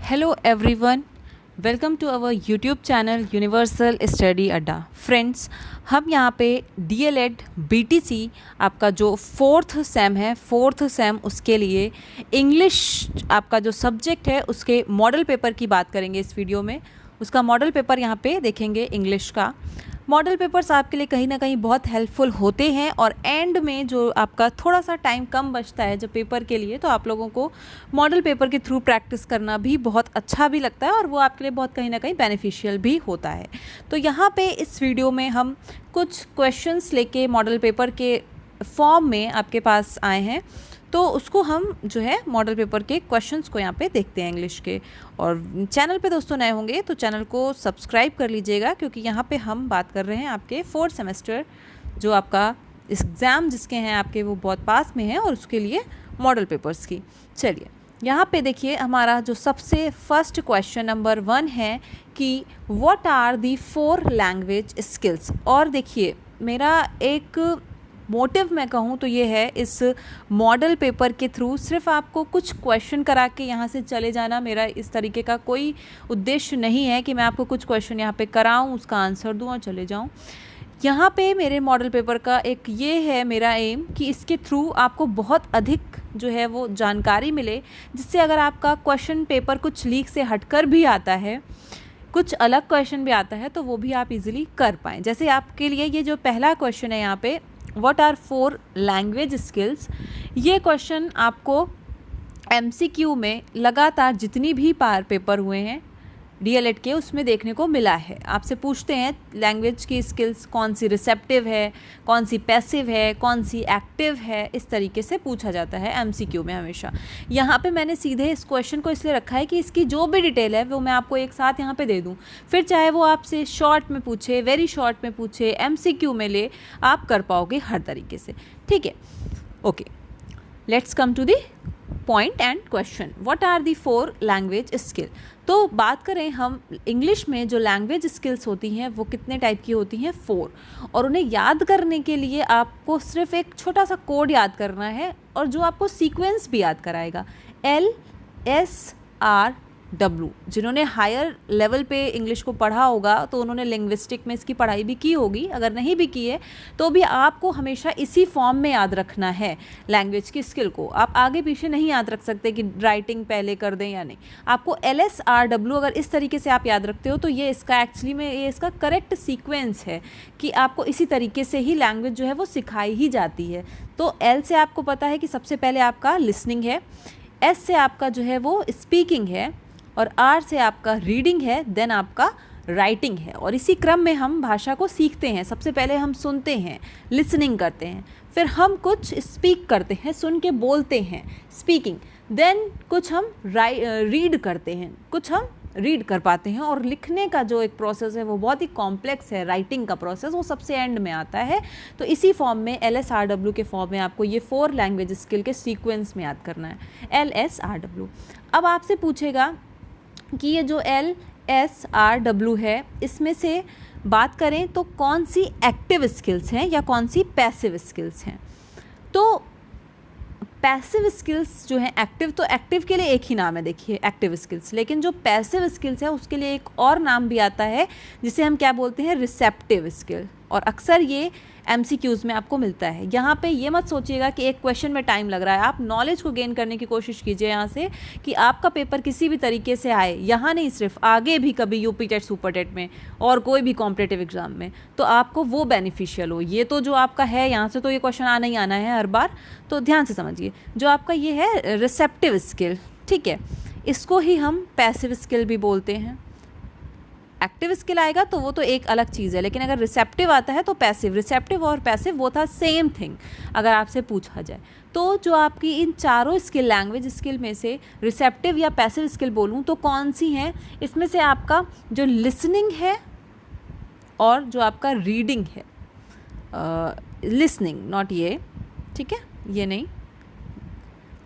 Hello everyone, welcome to our YouTube channel universal study Adda. Friends, हम यहाँ पे DElEd BTC आपका जो फोर्थ सेम उसके लिए इंग्लिश आपका जो सब्जेक्ट है उसके मॉडल पेपर की बात करेंगे इस वीडियो में। उसका मॉडल पेपर यहाँ पे देखेंगे इंग्लिश का। मॉडल पेपर्स आपके लिए कहीं ना कहीं बहुत हेल्पफुल होते हैं और एंड में जो आपका थोड़ा सा टाइम कम बचता है जब पेपर के लिए, तो आप लोगों को मॉडल पेपर के थ्रू प्रैक्टिस करना भी बहुत अच्छा भी लगता है और वो आपके लिए बहुत कहीं ना कहीं बेनिफिशियल भी होता है। तो यहाँ पे इस वीडियो में हम कुछ क्वेश्चंस लेके मॉडल पेपर के फॉर्म में आपके पास आए हैं, तो उसको हम जो है मॉडल पेपर के क्वेश्चंस को यहाँ पे देखते हैं इंग्लिश के। और चैनल पे दोस्तों नए होंगे तो चैनल को सब्सक्राइब कर लीजिएगा, क्योंकि यहाँ पे हम बात कर रहे हैं आपके फोर्थ सेमेस्टर जो आपका एग्ज़ाम जिसके हैं आपके वो बहुत पास में है और उसके लिए मॉडल पेपर्स की। चलिए यहाँ पे देखिए, हमारा जो सबसे फर्स्ट क्वेश्चन नंबर 1 है कि what are the 4 language skills. और देखिए, मेरा एक मोटिव मैं कहूँ तो ये है इस मॉडल पेपर के थ्रू सिर्फ आपको कुछ क्वेश्चन करा के यहाँ से चले जाना। मेरा इस तरीके का कोई उद्देश्य नहीं है कि मैं आपको कुछ क्वेश्चन यहाँ पे कराऊँ, उसका आंसर दूँ और चले जाऊँ। यहाँ पे मेरे मॉडल पेपर का एक ये है मेरा एम कि इसके थ्रू आपको बहुत अधिक जो है वो जानकारी मिले, जिससे अगर आपका क्वेश्चन पेपर कुछ लीक से हटकर भी आता है, कुछ अलग क्वेश्चन भी आता है, तो वो भी आप इजीली कर पाएँ। जैसे आपके लिए ये जो पहला क्वेश्चन है यहाँ पे, व्हाट आर 4 लैंग्वेज स्किल्स, ये क्वेश्चन आपको एमसीक्यू में लगातार जितनी भी बार पेपर हुए हैं डीएलएड के उसमें देखने को मिला है। आपसे पूछते हैं लैंग्वेज की स्किल्स कौन सी रिसेप्टिव है, कौन सी पैसिव है, कौन सी एक्टिव है, इस तरीके से पूछा जाता है एमसीक्यू में हमेशा। यहाँ पे मैंने सीधे इस क्वेश्चन को इसलिए रखा है कि इसकी जो भी डिटेल है वो मैं आपको एक साथ यहाँ पे दे दूँ, फिर चाहे वो आपसे शॉर्ट में पूछे, वेरी शॉर्ट में पूछे, एमसीक्यू में ले, आप कर पाओगे हर तरीके से। ठीक है, okay, let's come to the point and question. What are the 4 language skill. तो बात करें हम इंग्लिश में जो लैंग्वेज स्किल्स होती हैं वो कितने टाइप की होती हैं, 4। और उन्हें याद करने के लिए आपको सिर्फ एक छोटा सा कोड याद करना है और जो आपको सीक्वेंस भी याद कराएगा, LSRW। जिन्होंने हायर लेवल पे इंग्लिश को पढ़ा होगा तो उन्होंने लिंग्विस्टिक में इसकी पढ़ाई भी की होगी, अगर नहीं भी की है तो भी आपको हमेशा इसी फॉर्म में याद रखना है लैंग्वेज की स्किल को। आप आगे पीछे नहीं याद रख सकते कि राइटिंग पहले कर दें या नहीं। आपको LSRW अगर इस तरीके से आप याद रखते हो तो ये इसका एक्चुअली में ये इसका करेक्ट सीक्वेंस है कि आपको इसी तरीके से ही लैंग्वेज जो है वो सिखाई ही जाती है। तो L से आपको पता है कि सबसे पहले आपका लिसनिंग है, S से आपका जो है वो स्पीकिंग है, और R से आपका रीडिंग है, देन आपका राइटिंग है। और इसी क्रम में हम भाषा को सीखते हैं। सबसे पहले हम सुनते हैं, लिसनिंग करते हैं, फिर हम कुछ स्पीक करते हैं, सुन के बोलते हैं, स्पीकिंग, देन कुछ हम रीड करते हैं, कुछ हम रीड कर पाते हैं, और लिखने का जो एक प्रोसेस है वो बहुत ही कॉम्प्लेक्स है, राइटिंग का प्रोसेस, वो सबसे एंड में आता है। तो इसी फॉर्म में LSRW के फॉर्म में आपको ये 4 लैंग्वेज स्किल के सीक्वेंस में याद करना है, LSRW। अब आपसे पूछेगा कि ये जो LSRW है इसमें से बात करें तो कौन सी एक्टिव स्किल्स हैं या कौन सी पैसिव स्किल्स हैं। तो पैसिव स्किल्स जो हैं, एक्टिव तो एक्टिव के लिए एक ही नाम है, देखिए एक्टिव स्किल्स, लेकिन जो पैसिव स्किल्स है उसके लिए एक और नाम भी आता है जिसे हम क्या बोलते हैं, रिसेप्टिव स्किल। और अक्सर ये एमसीक्यूज़ में आपको मिलता है। यहाँ पे ये मत सोचिएगा कि एक क्वेश्चन में टाइम लग रहा है, आप नॉलेज को गेन करने की कोशिश कीजिए यहाँ से कि आपका पेपर किसी भी तरीके से आए, यहाँ नहीं सिर्फ आगे भी कभी यूपी टेट, सुपर टेट में और कोई भी कॉम्पिटिटिव एग्जाम में, तो आपको वो बेनिफिशियल हो। ये तो जो आपका है यहाँ से तो ये क्वेश्चन आना ही आना है हर बार, तो ध्यान से समझिए। जो आपका ये है रिसेप्टिव स्किल, ठीक है, इसको ही हम पैसिव स्किल भी बोलते हैं। एक्टिव स्किल आएगा तो वो तो एक अलग चीज़ है, लेकिन अगर रिसेप्टिव आता है तो पैसिव, रिसेप्टिव और पैसिव वो था सेम थिंग अगर आपसे पूछा जाए। तो जो आपकी इन चारों स्किल, लैंग्वेज स्किल में से रिसेप्टिव या पैसिव स्किल बोलूँ तो कौन सी हैं, इसमें से आपका जो लिसनिंग है और जो आपका रीडिंग है, लिसनिंग नॉट ये, ठीक है, ये नहीं,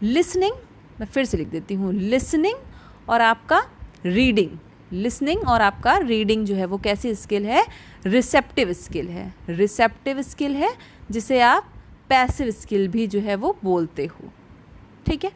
लिसनिंग, मैं फिर से लिख देती हूँ, लिसनिंग और आपका रीडिंग, लिसनिंग और आपका रीडिंग जो है वो कैसी स्किल है, रिसेप्टिव स्किल है, रिसेप्टिव स्किल है, जिसे आप पैसिव स्किल भी जो है वो बोलते हो। ठीक है,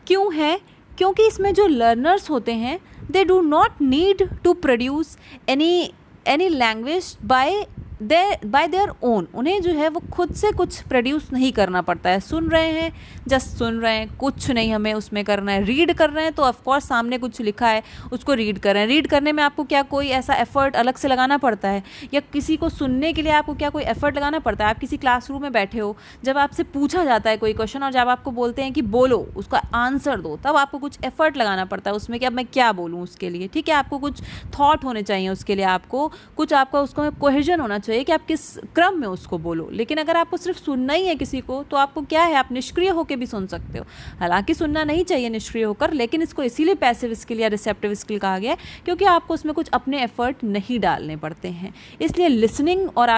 क्यों है क्योंकि इसमें जो लर्नर्स होते हैं they do not need to produce any language by their own. उन्हें जो है वो खुद से कुछ प्रोड्यूस नहीं करना पड़ता है। सुन रहे हैं, जस्ट सुन रहे हैं, कुछ नहीं हमें उसमें करना है। रीड कर रहे हैं तो ऑफकोर्स सामने कुछ लिखा है उसको रीड कर रहे हैं। रीड करने में आपको क्या कोई ऐसा एफर्ट अलग से लगाना पड़ता है, या किसी को सुनने के लिए आपको क्या कोई एफर्ट लगाना पड़ता है? आप किसी क्लासरूम में बैठे हो, जब आपसे पूछा जाता है कोई क्वेश्चन और जब आपको बोलते हैं कि बोलो, उसका आंसर दो, तब आपको कुछ एफर्ट लगाना पड़ता है उसमें कि अब मैं क्या बोलूँ उसके लिए, ठीक है। आपको कुछ थॉट होने चाहिए उसके लिए, आपको कुछ आपका उसको कोहेजन होना चाहिए कि आप किस क्रम में उसको बोलो। लेकिन अगर आपको सिर्फ सुनना ही है किसी को, तो आपको क्या है, आप निष्क्रिय होकर भी सुन सकते हो। हालांकि सुनना नहीं चाहिए निष्क्रिय होकर, लेकिन इसको इसीलिए पैसिव स्किल या रिसेप्टिव स्किल कहा गया है क्योंकि आपको उसमें कुछ अपने एफर्ट नहीं डालने पड़ते हैं। इसलिए लिसनिंग और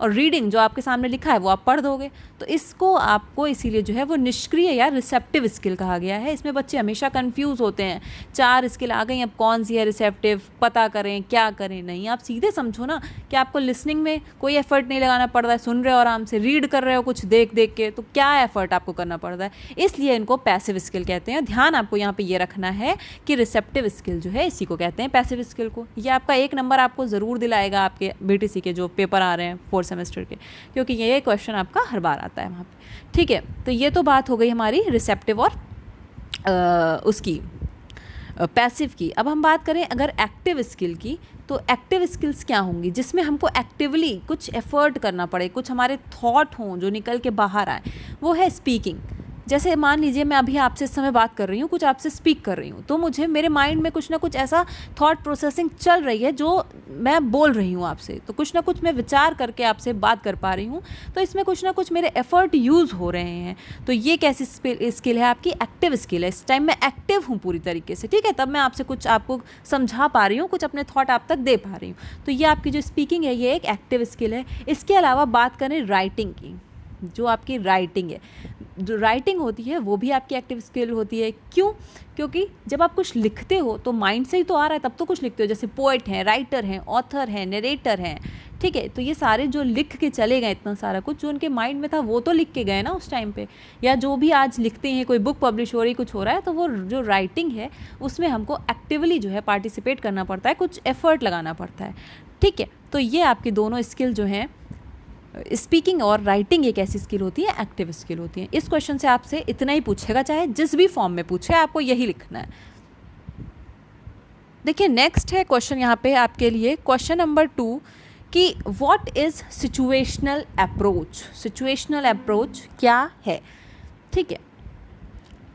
रीडिंग जो आपके सामने लिखा है वो आप पढ़ दोगे, तो इसको आपको इसीलिए जो है वो निष्क्रिय या रिसेप्टिव स्किल कहा गया है। इसमें बच्चे हमेशा कंफ्यूज होते हैं, 4 स्किल आ गई, अब कौन सी है रिसेप्टिव, पता करें क्या करें। नहीं, आप सीधे समझो ना कि आपको लिसनिंग में कोई एफर्ट नहीं लगाना पड़ रहा है, सुन रहे हो आराम से, रीड कर रहे हो कुछ देख देख के, तो क्या एफर्ट आपको करना पड़ रहा है। इसलिए इनको पैसिव स्किल कहते हैं। ध्यान आपको यहाँ पे ये रखना है कि रिसेप्टिव स्किल जो है इसी को कहते हैं, पैसिव स्किल को। ये आपका 1 नंबर आपको ज़रूर दिलाएगा आपके बीटीसी के जो पेपर आ रहे हैं 4 सेमेस्टर के, क्योंकि ये क्वेश्चन आपका हर बार आता है वहाँ पे, ठीक है। तो ये तो बात हो गई हमारी रिसेप्टिव और उसकी पैसिव की। अब हम बात करें अगर एक्टिव स्किल की, तो एक्टिव स्किल्स क्या होंगी जिसमें हमको एक्टिवली कुछ एफर्ट करना पड़े, कुछ हमारे थॉट हों जो निकल के बाहर आए। वो है स्पीकिंग। जैसे मान लीजिए मैं अभी आपसे इस समय बात कर रही हूँ, कुछ आपसे स्पीक कर रही हूँ, तो मुझे मेरे माइंड में कुछ ना कुछ ऐसा थॉट प्रोसेसिंग चल रही है जो मैं बोल रही हूँ आपसे, तो कुछ ना कुछ मैं विचार करके आपसे बात कर पा रही हूँ, तो इसमें कुछ ना कुछ मेरे एफर्ट यूज़ हो रहे हैं। तो ये कैसी स्किल है आपकी? एक्टिव स्किल है। इस टाइम मैं एक्टिव हूँ पूरी तरीके से, ठीक है, तब मैं आपसे कुछ आपको समझा पा रही हूँ, कुछ अपने थॉट आप तक दे पा रही हूँ। तो ये आपकी जो स्पीकिंग है ये एक एक्टिव स्किल है। इसके अलावा बात करें राइटिंग की, जो आपकी राइटिंग है, जो राइटिंग होती है वो भी आपकी एक्टिव स्किल होती है। क्यों? क्योंकि जब आप कुछ लिखते हो तो माइंड से ही तो आ रहा है, तब तो कुछ लिखते हो। जैसे पोएट हैं, राइटर हैं, ऑथर हैं, नरेटर हैं, ठीक है, तो ये सारे जो लिख के चले गए, इतना सारा कुछ जो उनके माइंड में था वो तो लिख के गए ना उस टाइम पे, या जो भी आज लिखते हैं, कोई बुक पब्लिश हो रही, कुछ हो रहा है, तो वो जो राइटिंग है उसमें हमको एक्टिवली जो है पार्टिसिपेट करना पड़ता है, कुछ एफर्ट लगाना पड़ता है, ठीक है। तो ये आपकी दोनों स्किल जो हैं, स्पीकिंग और राइटिंग, एक ऐसी स्किल होती है, एक्टिव स्किल होती है। इस क्वेश्चन से आपसे इतना ही पूछेगा, चाहे जिस भी फॉर्म में पूछे आपको यही लिखना है। देखिए नेक्स्ट है क्वेश्चन यहाँ पे आपके लिए, क्वेश्चन नंबर 2 कि what is situational approach. Situational approach क्या है, ठीक है।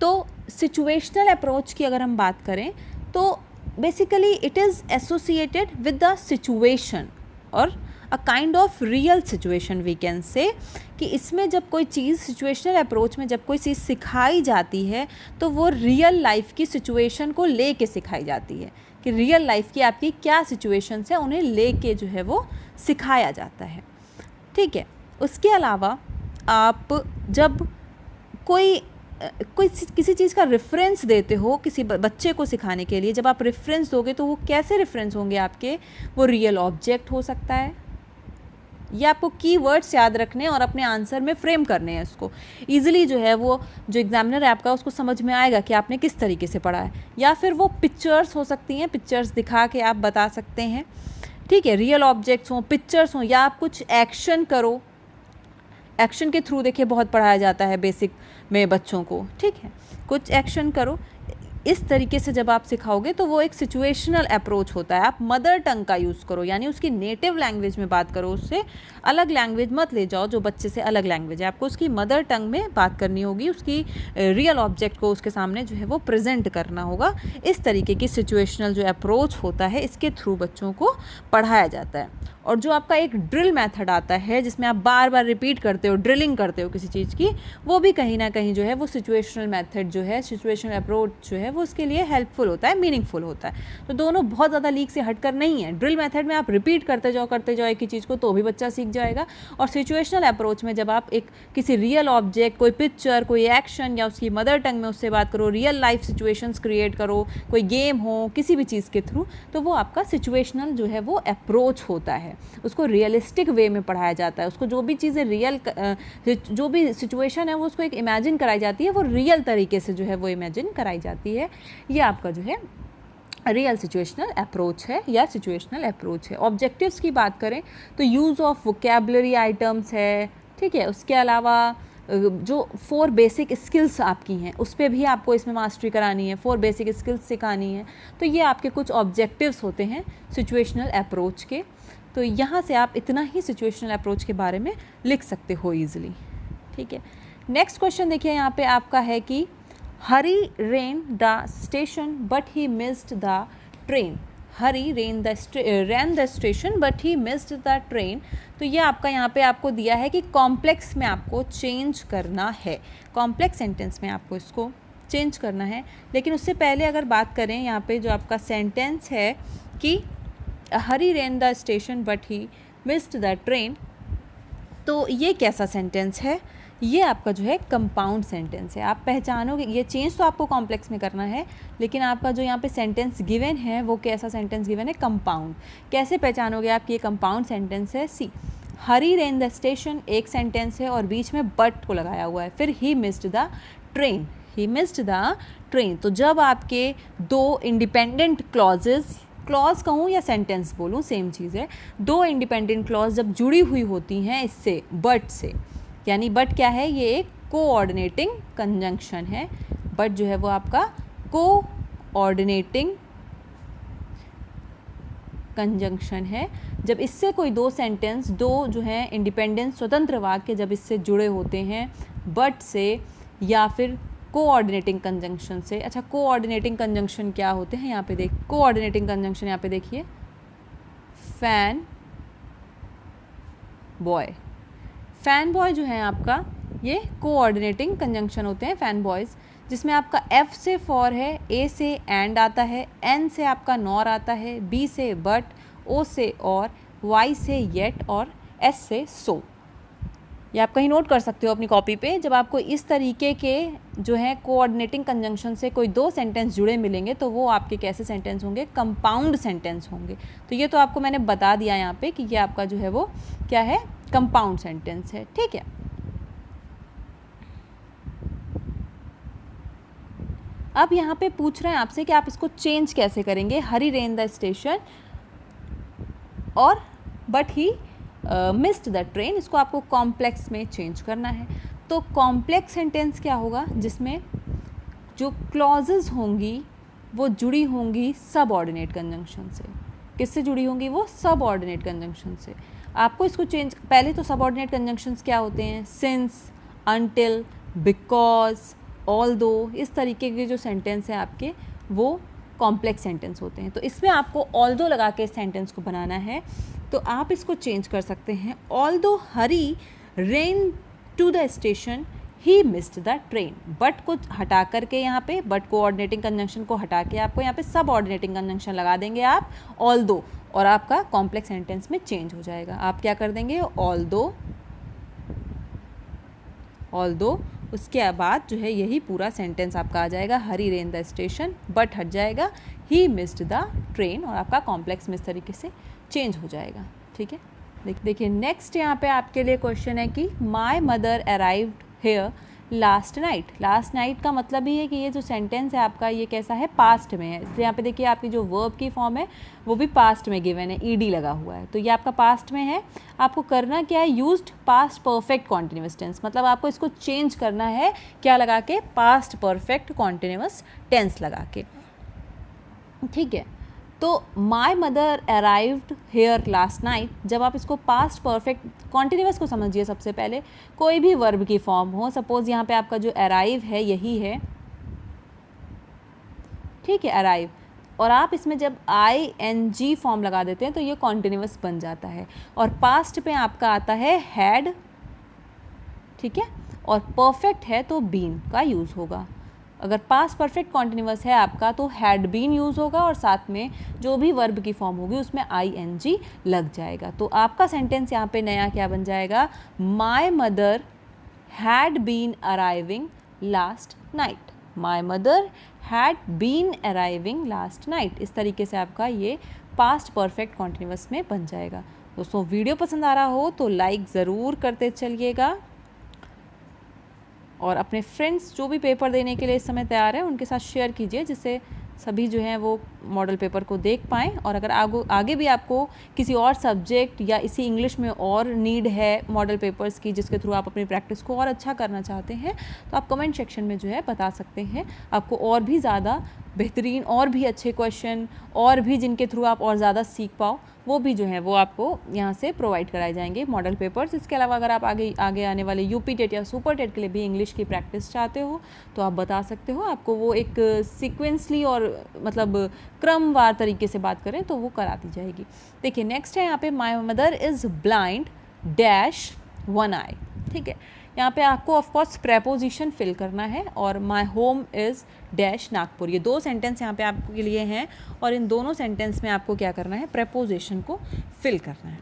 तो सिचुएशनल अप्रोच की अगर हम बात करें तो basically it is associated with the situation और a kind of real situation we can say, कि इसमें जब कोई चीज़ सिचुएशनल अप्रोच में जब कोई चीज़ सिखाई जाती है तो वो रियल लाइफ की सिचुएशन को ले के सिखाई जाती है, कि रियल लाइफ की आपकी क्या सिचुएशंस है उन्हें ले के जो है वो सिखाया जाता है, ठीक है। उसके अलावा आप जब कोई किसी चीज़ का रेफरेंस देते हो किसी बच्चे को सिखाने के लिए, जब आप रेफरेंस दोगे तो वो कैसे रेफरेंस होंगे आपके? वो रियल ऑब्जेक्ट हो सकता है, या आपको कीवर्ड्स याद रखने और अपने आंसर में फ्रेम करने हैं इसको ईजिली, जो है वो जो एग्जामिनर है आपका उसको समझ में आएगा कि आपने किस तरीके से पढ़ा है। या फिर वो पिक्चर्स हो सकती हैं, पिक्चर्स दिखा के आप बता सकते हैं, ठीक है, रियल ऑब्जेक्ट्स हों, पिक्चर्स हों, या आप कुछ एक्शन करो। एक्शन के थ्रू देखिए बहुत पढ़ाया जाता है बेसिक में बच्चों को, ठीक है, कुछ एक्शन करो। इस तरीके से जब आप सिखाओगे तो वो एक सिचुएशनल अप्रोच होता है। आप मदर टंग का यूज़ करो, यानी उसकी नेटिव लैंग्वेज में बात करो, उससे अलग लैंग्वेज मत ले जाओ जो बच्चे से अलग लैंग्वेज है, आपको उसकी मदर टंग में बात करनी होगी, उसकी रियल ऑब्जेक्ट को उसके सामने जो है वो प्रेजेंट करना होगा। इस तरीके की सिचुएशनल जो अप्रोच होता है इसके थ्रू बच्चों को पढ़ाया जाता है। और जो आपका एक ड्रिल मेथड आता है जिसमें आप बार बार रिपीट करते हो, ड्रिलिंग करते हो किसी चीज़ की, वो भी कहीं ना कहीं जो है वो सिचुएशनल मेथड जो है, सिचुएशनल अप्रोच जो है वो उसके लिए हेल्पफुल होता है, मीनिंगफुल होता है। तो दोनों बहुत ज़्यादा लीक से हटकर नहीं है। ड्रिल मेथड में आप रिपीट करते जाओ एक ही चीज़ को तो भी बच्चा सीख जाएगा, और सिचुएशनल अप्रोच में जब आप एक किसी रियल ऑब्जेक्ट, कोई पिक्चर, कोई एक्शन या उसकी मदर टंग में उससे बात करो, रियल लाइफ सिचुएशंस क्रिएट करो, कोई गेम हो किसी भी चीज़ के थ्रू, तो वो आपका सिचुएशनल जो है वो अप्रोच होता है। उसको रियलिस्टिक वे में पढ़ाया जाता है, उसको जो भी चीज़ें रियल, जो भी सिचुएशन है वो उसको एक इमेजिन कराई जाती है, वो रियल तरीके से जो है वो इमेजिन कराई जाती है। है, ये आपका जो है रियल सिचुएशनल अप्रोच है या सिचुएशनल अप्रोच है। ऑब्जेक्टिव्स की बात करें तो यूज़ ऑफ वोकेबलरी आइटम्स है, ठीक है। उसके अलावा जो 4 बेसिक स्किल्स आपकी हैं उस पर भी आपको इसमें मास्टरी करानी है, 4 बेसिक स्किल्स सिखानी है। तो ये आपके कुछ ऑब्जेक्टिव्स होते हैं सिचुएशनल अप्रोच के। तो यहाँ से आप इतना ही सिचुएशनल अप्रोच के बारे में लिख सकते हो ईजिली, ठीक है। नेक्स्ट क्वेश्चन देखिए, यहाँ पे आपका है कि Hari ran the station but he missed the train. Hari ran the station but he missed the train. तो ये आपका यहाँ पे आपको दिया है कि कॉम्प्लेक्स में आपको चेंज करना है, कॉम्प्लेक्स सेंटेंस में आपको इसको चेंज करना है। लेकिन उससे पहले अगर बात करें यहाँ पे जो आपका सेंटेंस है कि Hari ran the station but he missed the train, तो ये कैसा सेंटेंस है? ये आपका जो है कंपाउंड सेंटेंस है। आप पहचानोगे, ये चेंज तो आपको कॉम्प्लेक्स में करना है, लेकिन आपका जो यहाँ पे सेंटेंस गिवन है वो कैसा सेंटेंस गिवन है? कंपाउंड। कैसे पहचानोगे आप कि ये कंपाउंड सेंटेंस है? सी, हरी रेन द स्टेशन एक सेंटेंस है और बीच में बट को लगाया हुआ है, फिर ही missed the train, he missed the train. तो जब आपके 2 इंडिपेंडेंट क्लॉजेज, क्लॉज कहूँ या सेंटेंस बोलूँ सेम चीज़ है, 2 इंडिपेंडेंट क्लॉज जब जुड़ी हुई होती हैं इससे, बट से, यानी बट क्या है? ये एक कोऑर्डिनेटिंग कंजंक्शन है। बट जो है वो आपका कोऑर्डिनेटिंग कंजंक्शन है। जब इससे कोई 2 सेंटेंस, 2 जो है इंडिपेंडेंट स्वतंत्र वाक्य जब इससे जुड़े होते हैं बट से या फिर कोऑर्डिनेटिंग कंजंक्शन से। अच्छा, कोऑर्डिनेटिंग कंजंक्शन क्या होते हैं? यहाँ पे देख, कोऑर्डिनेटिंग कंजंक्शन यहाँ पे देखिए, फैन बॉय। फैन बॉय जो है आपका, ये कोऑर्डिनेटिंग कंजंक्शन होते हैं फैन बॉयज़, जिसमें आपका F से फॉर है, A से एंड आता है, N से आपका नॉर आता है, B से बट, O से और, Y से येट और S से सो। ये आप कहीं नोट कर सकते हो अपनी कॉपी पे। जब आपको इस तरीके के जो है कोऑर्डिनेटिंग कंजंक्शन से कोई 2 सेंटेंस जुड़े मिलेंगे तो वो आपके कैसे सेंटेंस होंगे? कंपाउंड सेंटेंस होंगे। तो ये तो आपको मैंने बता दिया यहाँ पे कि ये आपका जो है वो क्या है? कंपाउंड सेंटेंस है, ठीक है। अब यहाँ पे पूछ रहे हैं आपसे कि आप इसको चेंज कैसे करेंगे? हरी रेन द स्टेशन और but he missed the train, इसको आपको कॉम्प्लेक्स में चेंज करना है। तो कॉम्प्लेक्स सेंटेंस क्या होगा? जिसमें जो क्लॉजेज होंगी वो जुड़ी होंगी सबऑर्डिनेट कंजंक्शन से। किससे जुड़ी होंगी वो? सबऑर्डिनेट कंजंक्शन से। आपको इसको चेंज, पहले तो सबऑर्डिनेट कंजंक्शंस क्या होते हैं? सिंस, अनटिल, बिकॉज, ऑल्दो, इस तरीके के जो सेंटेंस हैं आपके वो कॉम्प्लेक्स सेंटेंस होते हैं। तो इसमें आपको ऑल्दो लगा के इस सेंटेंस को बनाना है। तो आप इसको चेंज कर सकते हैं, although Hari ran to the station he missed the train. But को हटा करके यहाँ पे, बट कोऑर्डिनेटिंग कंजंक्शन को हटा के आपको यहाँ पे सब ऑर्डिनेटिंग कंजंक्शन लगा देंगे आप, ऑल्दो, और आपका कॉम्प्लेक्स सेंटेंस में चेंज हो जाएगा। आप क्या कर देंगे? ऑल्दो, उसके बाद जो है यही पूरा सेंटेंस आपका आ जाएगा, हरी रेन द स्टेशन, बट हट जाएगा, ही मिस्ड द ट्रेन, और आपका कॉम्प्लेक्स में इस तरीके से चेंज हो जाएगा, ठीक है। देखिए नेक्स्ट यहाँ पे आपके लिए क्वेश्चन है कि my mother arrived here last night. Last night का मतलब ही है कि ये जो सेंटेंस है आपका ये कैसा है? पास्ट में है। इसलिए यहाँ पे देखिए आपकी जो वर्ब की फॉर्म है वो भी पास्ट में गिवन है, ईडी लगा हुआ है, तो ये आपका पास्ट में है। आपको करना क्या है? Used past perfect continuous tense, मतलब आपको इसको चेंज करना है, क्या लगा के? पास्ट परफेक्ट कॉन्टिन्यूस टेंस लगा के, ठीक है। तो my mother arrived here last night, जब आप इसको पास्ट परफेक्ट कॉन्टिन्यूस को समझिए, सबसे पहले कोई भी वर्ब की फॉर्म हो, सपोज यहाँ पे आपका जो अराइव है यही है, ठीक है, अराइव, और आप इसमें जब ING फॉर्म लगा देते हैं तो ये कॉन्टिन्यूस बन जाता है। और पास्ट पे आपका आता है हैड, ठीक है, और परफेक्ट है तो बीन का यूज़ होगा। अगर पास्ट परफेक्ट कॉन्टिन्यूस है आपका तो हैड बीन यूज़ होगा, और साथ में जो भी वर्ब की फॉर्म होगी उसमें ING लग जाएगा। तो आपका सेंटेंस यहाँ पे नया क्या बन जाएगा? My mother had been arriving last night, my mother had been arriving last night. इस तरीके से आपका ये पास्ट परफेक्ट कॉन्टिन्यूस में बन जाएगा। दोस्तों वीडियो पसंद आ रहा हो तो लाइक ज़रूर करते चलिएगा और अपने फ्रेंड्स जो भी पेपर देने के लिए इस समय तैयार है उनके साथ शेयर कीजिए, जिससे सभी जो हैं वो मॉडल पेपर को देख पाएँ। और अगर आगे भी आपको किसी और सब्जेक्ट या इसी इंग्लिश में और नीड है मॉडल पेपर्स की, जिसके थ्रू आप अपनी प्रैक्टिस को और अच्छा करना चाहते हैं, तो आप कमेंट सेक्शन में जो है बता सकते हैं। आपको और भी ज़्यादा बेहतरीन और भी अच्छे क्वेश्चन और भी जिनके थ्रू आप और ज़्यादा सीख पाओ, वो भी जो है वो आपको यहाँ से प्रोवाइड कराए जाएंगे मॉडल पेपर्स। इसके अलावा अगर आप आगे आने वाले यूपी टेट या सुपर टेट के लिए भी इंग्लिश की प्रैक्टिस चाहते हो तो आप बता सकते हो। आपको वो एक सीक्वेंसली और मतलब क्रमवार तरीके से बात करें तो वो करा दी जाएगी। देखिए नेक्स्ट है यहाँ पे my mother is blind dash one eye. ठीक है, यहाँ पे आपको ऑफकोर्स प्रेपोजिशन फिल करना है और माई होम इज़ डैश नागपुर। ये 2 सेंटेंस यहाँ पे आपके लिए हैं और इन दोनों सेंटेंस में आपको क्या करना है, प्रेपोजिशन को फिल करना है।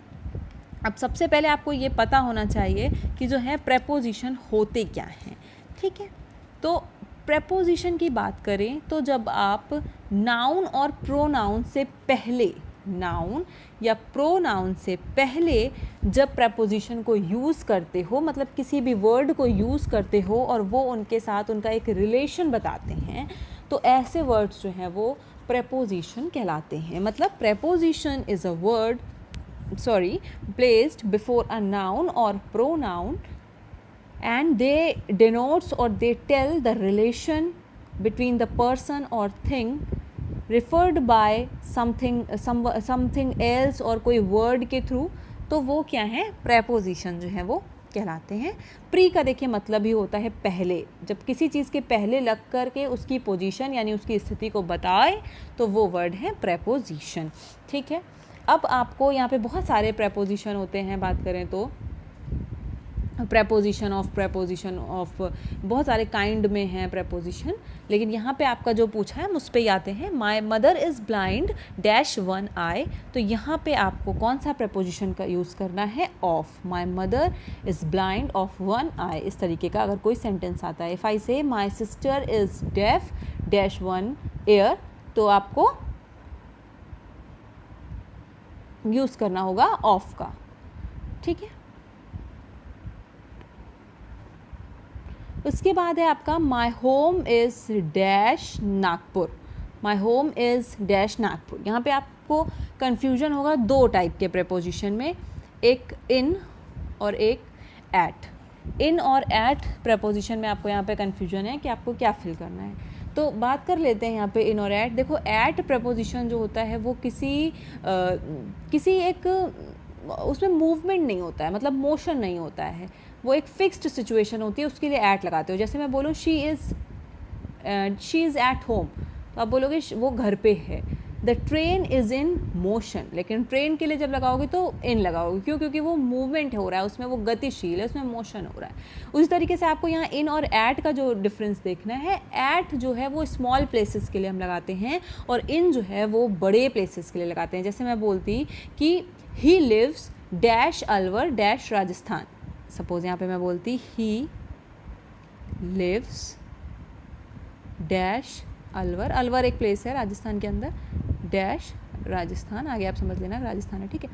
अब सबसे पहले आपको ये पता होना चाहिए कि जो है प्रेपोजिशन होते क्या हैं। ठीक है, तो प्रेपोजिशन की बात करें तो जब आप नाउन और प्रोनाउन से पहले, नाउन या प्रोनाउन से पहले जब प्रेपोजिशन को यूज़ करते हो, मतलब किसी भी वर्ड को यूज़ करते हो और वो उनके साथ उनका एक रिलेशन बताते हैं, तो ऐसे वर्ड्स जो हैं वो प्रेपोजिशन कहलाते हैं। मतलब preposition is a word placed before a noun or pronoun and they denotes or they tell the relation between the person or thing referred by something else और कोई word के थ्रू, तो वो क्या है, प्रेपोजिशन जो है वो कहलाते हैं। प्री का देखिए मतलब ही होता है पहले, जब किसी चीज़ के पहले लग कर के उसकी पोजीशन यानी उसकी स्थिति को बताए तो वो वर्ड है प्रेपोजिशन। ठीक है, अब आपको यहाँ पे बहुत सारे प्रेपोजिशन होते हैं, बात करें तो प्रेपोजिशन ऑफ बहुत सारे काइंड में हैं प्रेपोजिशन, लेकिन यहाँ पे आपका जो पूछा है हम उस पर ही आते हैं। My mother is blind dash one eye, तो यहाँ पे आपको कौन सा प्रेपोजिशन का यूज़ करना है, of. My mother is blind of one eye, इस तरीके का अगर कोई सेंटेंस आता है। If I say my sister is deaf dash one year, तो आपको यूज़ करना होगा ऑफ का। ठीक है, उसके बाद है आपका माई home is dash Nagpur. My home is dash Nagpur, यहाँ पे आपको कन्फ्यूजन होगा 2 टाइप के प्रेपोजिशन में, एक इन और एक एट। इन और एट प्रेपोजिशन में आपको यहाँ पे कन्फ्यूजन है कि आपको क्या फिल करना है, तो बात कर लेते हैं यहाँ पे इन और एट। देखो एट प्रेपोजिशन जो होता है वो किसी एक उसमें मूवमेंट नहीं होता है, मतलब मोशन नहीं होता है, वो एक फिक्स्ड सिचुएशन होती है, उसके लिए एट लगाते हो। जैसे मैं बोलूँ शी इज़ एट होम, तो आप बोलोगे वो घर पे है। The train is in motion, लेकिन ट्रेन के लिए जब लगाओगे तो इन लगाओगे, क्यों, क्योंकि वो मूवमेंट हो रहा है, उसमें वो गतिशील है, उसमें मोशन हो रहा है। उसी तरीके से आपको यहाँ इन और एट का जो डिफरेंस देखना है, एट जो है वो स्मॉल प्लेसेस के लिए हम लगाते हैं और इन जो है वो बड़े प्लेसेस के लिए लगाते हैं। जैसे मैं बोलती कि he lives dash Alwar dash Rajasthan, suppose यहाँ पे मैं बोलती he lives dash Alwar, Alwar एक प्लेस है राजस्थान के अंदर, डैश राजस्थान, आगे आप समझ लेना राजस्थान है। ठीक है,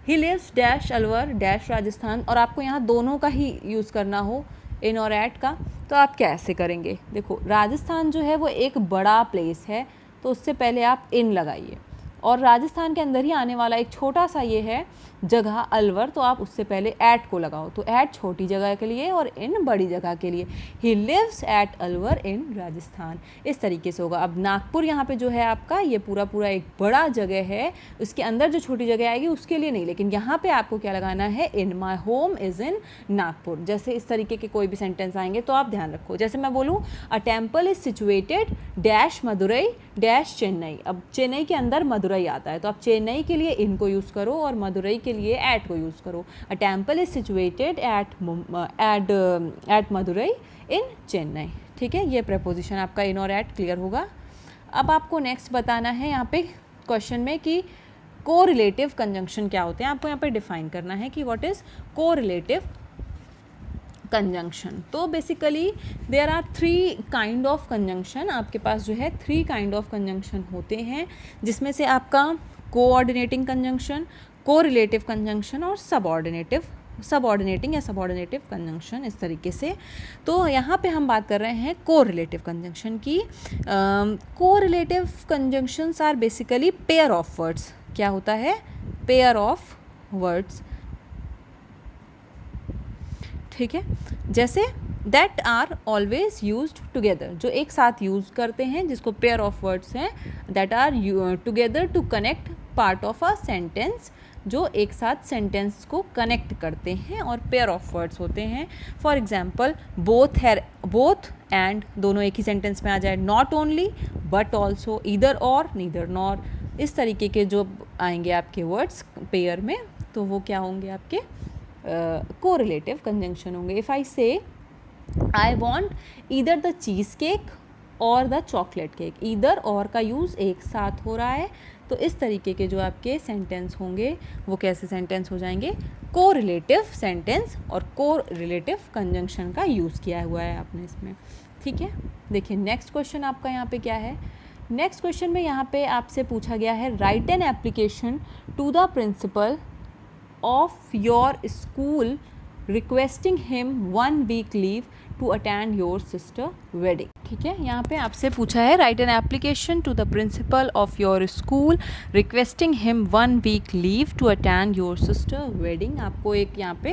he lives dash Alwar dash Rajasthan, और आपको यहाँ दोनों का ही यूज़ करना हो, इन और एट का, तो आप कैसे करेंगे। देखो राजस्थान जो है वो एक बड़ा प्लेस है, तो उससे पहले आप इन लगाइए, और राजस्थान के अंदर ही आने वाला एक छोटा सा ये है जगह अलवर, तो आप उससे पहले एट को लगाओ, तो एट छोटी जगह के लिए और इन बड़ी जगह के लिए। ही लिव्स एट अलवर इन राजस्थान, इस तरीके से होगा। अब नागपुर यहाँ पे जो है आपका ये पूरा एक बड़ा जगह है, उसके अंदर जो छोटी जगह आएगी उसके लिए नहीं, लेकिन यहाँ पे आपको क्या लगाना है, in. My home is in Nagpur. जैसे इस तरीके के कोई भी सेंटेंस आएंगे तो आप ध्यान रखो। जैसे मैं बोलूँ अ temple is situated dash Madurai dash Chennai, अब चेन्नई के अंदर मदुरई आता है, तो आप चेन्नई के लिए इन को यूज़ करो और मदुरई के लिए एट को यूज़ करो। A temple is situated at Madurai in Chennai. ठीक है, ये प्रेपोजिशन आपका इन और एट क्लियर होगा। अब आपको नेक्स्ट बताना है यहाँ पे क्वेश्चन में कि कोरिलेटिव कंजंक्शन क्या होते हैं। आपको यहाँ पे डिफाइन करना है कि व्हाट इज़ कोरिलेटिव कंजंक्शन। तो basically there are 3 kind of conjunction, आपके पास जो है 3 काइंड ऑफ कंजंक्शन होते हैं, जिसमें से आपका कोऑर्डिनेटिंग कंजंक्शन, कोरिलेटिव कंजंक्शन और सबऑर्डिनेटिव सबऑर्डिनेटिंग या सबऑर्डिनेटिव कंजंक्शन, इस तरीके से। तो यहाँ पे हम बात कर रहे हैं कोरिलेटिव कंजंक्शन की। Correlative conjunctions are basically pair of words. क्या होता है? पेयर ऑफ वर्ड्स, ठीक है। जैसे that are always used together, जो एक साथ यूज़ करते हैं, जिसको पेयर ऑफ वर्ड्स हैं, that are together to connect part of a sentence, जो एक साथ सेंटेंस को कनेक्ट करते हैं और पेयर ऑफ वर्ड्स होते हैं। फॉर एग्जाम्पल बोथ है, बोथ एंड दोनों एक ही सेंटेंस में आ जाए, not only but also, either और नीदर नॉर, इस तरीके के जो आएंगे आपके वर्ड्स पेयर में, तो वो क्या होंगे? आपके कोरिलेटिव कंजंक्शन होंगे। इफ़ आई से I want either the cheese cake और द चॉकलेट केक, ईदर और का यूज़ एक साथ हो रहा है, तो इस तरीके के जो आपके सेंटेंस होंगे वो कैसे सेंटेंस हो जाएंगे? कोरिलेटिव सेंटेंस, और कोरिलेटिव कंजंक्शन का यूज़ किया हुआ है आपने इसमें, ठीक है। देखिए नेक्स्ट क्वेश्चन आपका यहाँ पे क्या है? नेक्स्ट क्वेश्चन में यहाँ पे आपसे पूछा गया है, write an application to the principal of your school requesting him 1 week leave to attend your sister wedding, ठीक है। यहाँ पे आपसे पूछा है, write an application to the principal of your school requesting him 1 week leave to attend your sister wedding. आपको एक यहाँ पे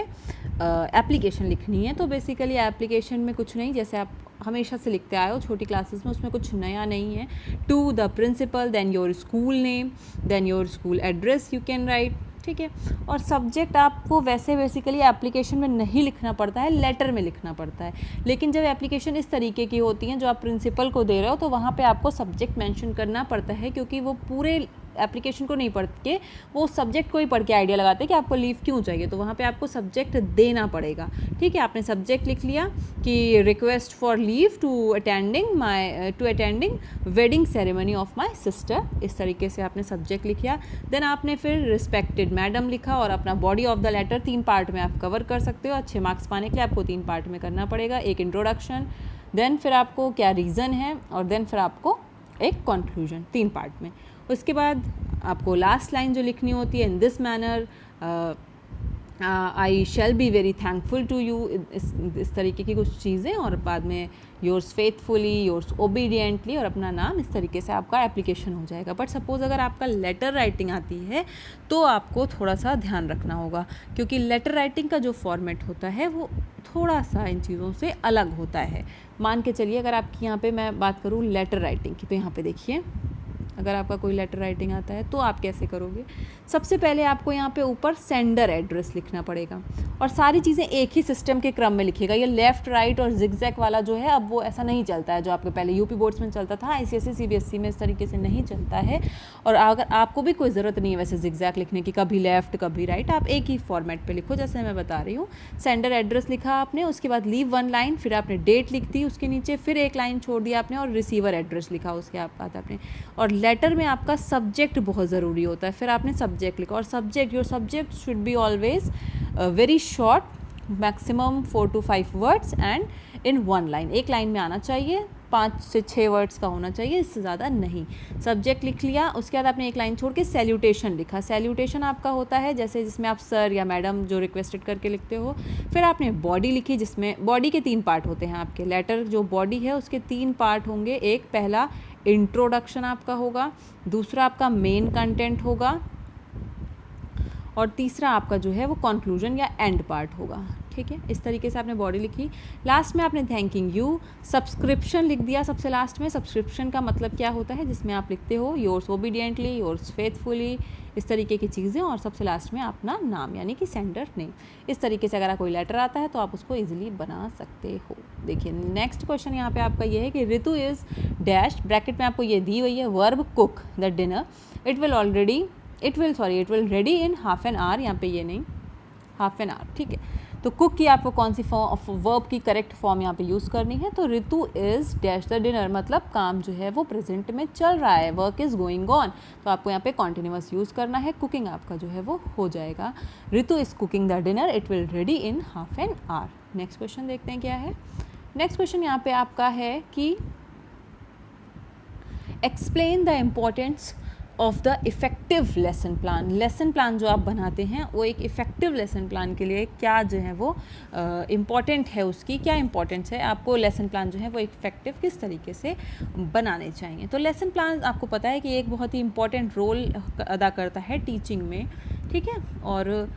एप्लीकेशन लिखनी है। तो बेसिकली एप्लीकेशन में कुछ नहीं, जैसे आप हमेशा से लिखते आए हो छोटी क्लासेस में, उसमें कुछ नया नहीं है। To the principal, then your school name, then your school address you can write, ठीक है। और सब्जेक्ट आपको वैसे बेसिकली एप्लीकेशन में नहीं लिखना पड़ता है, लेटर में लिखना पड़ता है। लेकिन जब एप्लीकेशन इस तरीके की होती हैं जो आप प्रिंसिपल को दे रहे हो, तो वहाँ पे आपको सब्जेक्ट मेंशन करना पड़ता है, क्योंकि वो पूरे एप्लीकेशन को नहीं पढ़ के वो सब्जेक्ट को ही पढ़ के आइडिया लगाते हैं कि आपको लीव क्यों चाहिए, तो वहाँ पे आपको सब्जेक्ट देना पड़ेगा, ठीक है। आपने सब्जेक्ट लिख लिया कि request for leave to attending wedding ceremony of my sister, इस तरीके से आपने सब्जेक्ट लिखा। देन आपने फिर रिस्पेक्टेड मैडम लिखा, और अपना body of the letter 3 part में आप कवर कर सकते हो। अच्छे मार्क्स पाने के लिए आपको 3 पार्ट में करना पड़ेगा। एक इंट्रोडक्शन, देन फिर आपको क्या रीज़न है, और देन फिर आपको एक कंक्लूजन, 3 पार्ट में। उसके बाद आपको लास्ट लाइन जो लिखनी होती है, in this manner I shall be very thankful to you, इस तरीके की कुछ चीज़ें, और बाद में योर्स फेथफुली, योर्स ओबीडियंटली, और अपना नाम, इस तरीके से आपका एप्लीकेशन हो जाएगा। बट सपोज़ अगर आपका लेटर राइटिंग आती है तो आपको थोड़ा सा ध्यान रखना होगा, क्योंकि लेटर राइटिंग का जो फॉर्मेट होता है वो थोड़ा सा इन चीज़ों से अलग होता है। मान के चलिए अगर आपकी यहाँ पे मैं बात करूँ लेटर राइटिंग की, तो यहाँ पे देखिए अगर आपका कोई लेटर राइटिंग आता है तो आप कैसे करोगे? सबसे पहले आपको यहाँ पे ऊपर सेंडर एड्रेस लिखना पड़ेगा, और सारी चीज़ें एक ही सिस्टम के क्रम में लिखिएगा। ये लेफ़्ट राइट और जिगजैग वाला जो है, अब वो ऐसा नहीं चलता है जो आपके पहले यूपी बोर्ड्स में चलता था, ICSE CBSE में इस तरीके से नहीं चलता है। और अगर आपको भी कोई ज़रूरत नहीं है वैसे जिगजैग लिखने की, कभी लेफ़्ट कभी राइट, आप एक ही फॉर्मेट पर लिखो जैसे मैं बता रही हूँ। सेंडर एड्रेस लिखा आपने, उसके बाद लीव 1 लाइन, फिर आपने डेट लिख दी उसके नीचे, फिर 1 लाइन छोड़ दिया आपने, और रिसीवर एड्रेस लिखा उसके बाद आपने। और लेटर में आपका सब्जेक्ट बहुत ज़रूरी होता है, फिर आपने सब्जेक्ट लिखा, और subject, your subject should be always very short, maximum 4 to 5 words and in 1 line, 1 line में आना चाहिए, 5 से 6 वर्ड्स का होना चाहिए, इससे ज़्यादा नहीं। सब्जेक्ट लिख लिया, उसके बाद आपने 1 लाइन छोड़ के सैल्यूटेशन लिखा। सैल्यूटेशन आपका होता है जैसे जिसमें आप सर या मैडम जो रिक्वेस्टेड करके लिखते हो। फिर आपने बॉडी लिखी, जिसमें बॉडी के 3 पार्ट होते हैं आपके, लेटर जो बॉडी है उसके 3 पार्ट होंगे। एक पहला इंट्रोडक्शन आपका होगा, दूसरा आपका मेन कंटेंट होगा, और तीसरा आपका जो है वो कंक्लूजन या एंड पार्ट होगा, ठीक है। इस तरीके से आपने बॉडी लिखी। लास्ट में आपने थैंकिंग यू, सब्सक्रिप्शन लिख दिया सबसे लास्ट में। सब्सक्रिप्शन का मतलब क्या होता है? जिसमें आप लिखते हो योर्स ओबीडियंटली, योर्स फेथफुली, इस तरीके की चीज़ें, और सबसे लास्ट में अपना नाम यानी कि सेंडर नेम। इस तरीके से अगर कोई लेटर आता है तो आप उसको ईजिली बना सकते हो। देखिए नेक्स्ट क्वेश्चन यहाँ पे आपका ये है कि ऋतु इज़ डैश, ब्रैकेट में आपको ये दी हुई है, verb cook the dinner, it will ready in half an our, यहाँ पे ये नहीं, हाफ एन आवर, ठीक है। तो कुक की आपको कौन सी वर्ब की करेक्ट फॉर्म यहाँ पे यूज़ करनी है? तो ऋतु इज़ डैश द डिनर, मतलब काम जो है वो प्रेजेंट में चल रहा है, वर्क इज़ गोइंग ऑन, तो आपको यहाँ पे कॉन्टिन्यूअस यूज़ करना है। कुकिंग आपका जो है वो हो जाएगा, Ritu is cooking the dinner, it will ready in half an hour. Next question देखते हैं क्या है। नेक्स्ट क्वेश्चन यहाँ पे आपका है कि explain the importance of the effective lesson plan. Lesson plan जो आप बनाते हैं वो एक इफ़ेक्टिव लेसन प्लान के लिए क्या जो है वो इम्पॉर्टेंट है, उसकी क्या इम्पोर्टेंस है, आपको लेसन प्लान जो है वो इफ़ेक्टिव किस तरीके से बनाने चाहिए। तो लेसन प्लान आपको पता है कि एक बहुत ही इम्पॉर्टेंट रोल अदा करता है टीचिंग में, ठीक है, और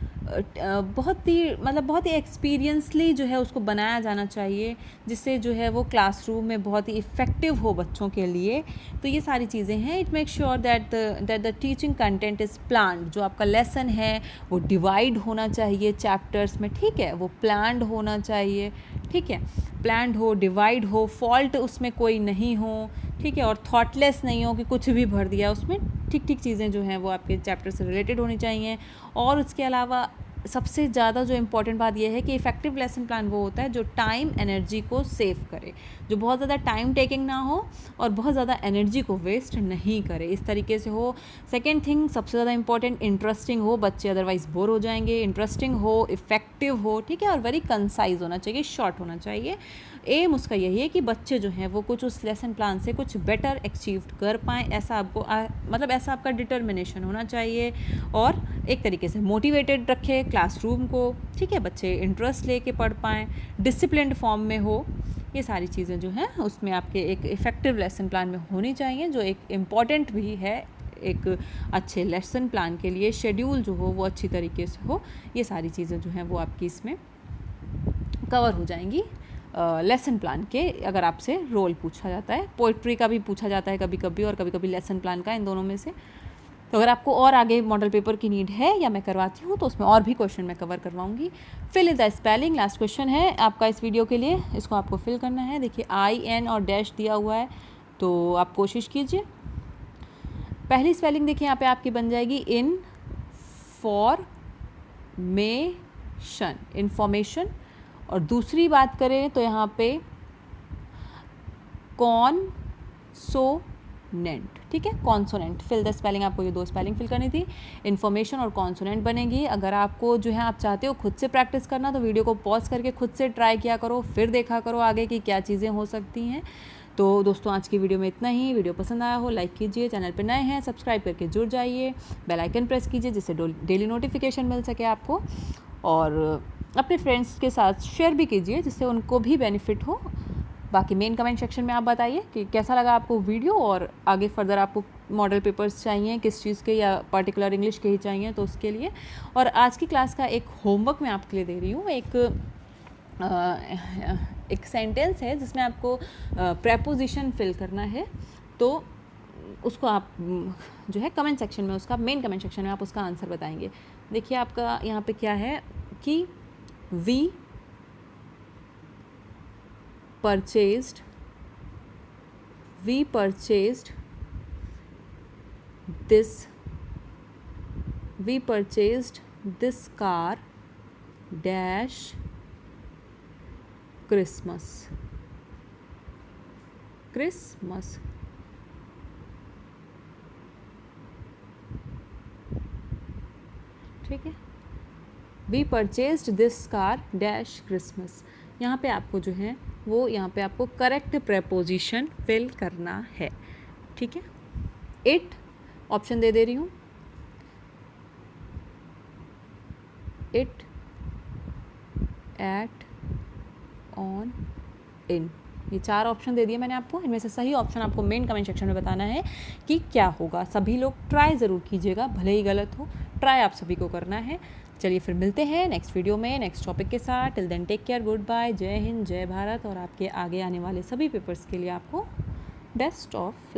बहुत ही एक्सपीरियंसली जो है उसको बनाया जाना चाहिए, जिससे जो है वो क्लासरूम में बहुत ही इफ़ेक्टिव हो बच्चों के लिए। तो ये सारी चीज़ें हैं। It make sure that the teaching content is planned. जो आपका लेसन है वो डिवाइड होना चाहिए चैप्टर्स में, ठीक है, वो प्लान्ड होना चाहिए, ठीक है, प्लान्ड हो, डिवाइड हो, फॉल्ट उसमें कोई नहीं हो, ठीक है, और थॉटलेस नहीं हो कि कुछ भी भर दिया उसमें। ठीक ठीक चीज़ें जो हैं वो आपके चैप्टर से रिलेटेड होनी चाहिए। और उसके अलावा सबसे ज़्यादा जो इम्पॉर्टेंट बात यह है कि इफ़ेक्टिव लेसन प्लान वो होता है जो टाइम एनर्जी को सेव करे, जो बहुत ज़्यादा टाइम टेकिंग ना हो और बहुत ज़्यादा एनर्जी को वेस्ट नहीं करे, इस तरीके से हो। सेकेंड थिंग सबसे ज़्यादा इंपॉर्टेंट, इंटरेस्टिंग हो, बच्चे अदरवाइज़ बोर हो जाएंगे। इंटरेस्टिंग हो, इफ़ेक्टिव हो, ठीक है, और वेरी कंसाइज होना चाहिए, शॉर्ट होना चाहिए। एम उसका यही है कि बच्चे जो हैं वो कुछ उस लेसन प्लान से कुछ बेटर अचीव कर पाएँ, ऐसा आपको ऐसा आपका डिटर्मिनेशन होना चाहिए। और एक तरीके से मोटिवेटेड रखे क्लासरूम को, ठीक है, बच्चे इंटरेस्ट लेके पढ़ पाएँ, डिसिप्लिन्ड फॉर्म में हो। ये सारी चीज़ें जो हैं उसमें आपके एक इफ़ेक्टिव लेसन प्लान में होनी चाहिए, जो एक इम्पॉर्टेंट भी है एक अच्छे लेसन प्लान के लिए। शेड्यूल जो हो वो अच्छी तरीके से हो, ये सारी चीज़ें जो हैं वो आपकी इसमें कवर हो जाएंगी लेसन प्लान के। अगर आपसे रोल पूछा जाता है, पोइट्री का भी पूछा जाता है कभी कभी, और कभी कभी लेसन प्लान का, इन दोनों में से। तो अगर आपको और आगे मॉडल पेपर की नीड है या मैं करवाती हूँ तो उसमें और भी क्वेश्चन मैं कवर करवाऊँगी। Fill in the spelling, last question है आपका इस वीडियो के लिए, इसको आपको फिल करना है। देखिए IN और डैश दिया हुआ है, तो आप कोशिश कीजिए। पहली स्पेलिंग देखिए यहाँ पे आपकी बन जाएगी इन्फॉर्मेशन, और दूसरी बात करें तो यहाँ पे कॉन्सोनेंट, ठीक है, कॉन्सोनेंट। फिल द स्पेलिंग, आपको ये 2 स्पेलिंग फिल करनी थी, इन्फॉर्मेशन और कॉन्सोनेंट बनेगी। अगर आपको जो है आप चाहते हो खुद से प्रैक्टिस करना, तो वीडियो को पॉज करके खुद से ट्राई किया करो, फिर देखा करो आगे की क्या चीज़ें हो सकती हैं। तो दोस्तों आज की वीडियो में इतना ही। वीडियो पसंद आया हो लाइक कीजिए, चैनल पर नए हैं सब्सक्राइब करके जुड़ जाइए, बेल आइकन प्रेस कीजिए जिससे डेली नोटिफिकेशन मिल सके आपको, और अपने फ्रेंड्स के साथ शेयर भी कीजिए जिससे उनको भी बेनिफिट हो। बाकी मेन कमेंट सेक्शन में आप बताइए कि कैसा लगा आपको वीडियो, और आगे फर्दर आपको मॉडल पेपर्स चाहिए किस चीज़ के, या पर्टिकुलर इंग्लिश के ही चाहिए तो उसके लिए। और आज की क्लास का एक होमवर्क मैं आपके लिए दे रही हूँ। एक सेंटेंस है जिसमें आपको प्रेपोजिशन फिल करना है, तो उसको आप जो है कमेंट सेक्शन में, उसका मेन कमेंट सेक्शन में आप उसका आंसर बताएंगे। देखिए आपका यहाँ पे क्या है कि we purchased this car dash Christmas, ठीक है। We purchased this car dash Christmas। यहाँ पे आपको जो है वो यहाँ पे आपको करेक्ट प्रेपोजिशन फिल करना है, ठीक है। इट ऑप्शन दे रही हूँ, इट, एट, ऑन, इन, ये 4 ऑप्शन दे दिए मैंने आपको। इनमें से सही ऑप्शन आपको मेन कमेंट सेक्शन में बताना है कि क्या होगा। सभी लोग ट्राई ज़रूर कीजिएगा, भले ही गलत हो, ट्राई आप सभी को करना है। चलिए फिर मिलते हैं नेक्स्ट वीडियो में नेक्स्ट टॉपिक के साथ। Till then take care, good bye, जय हिंद, जय भारत, और आपके आगे आने वाले सभी पेपर्स के लिए आपको बेस्ट ऑफ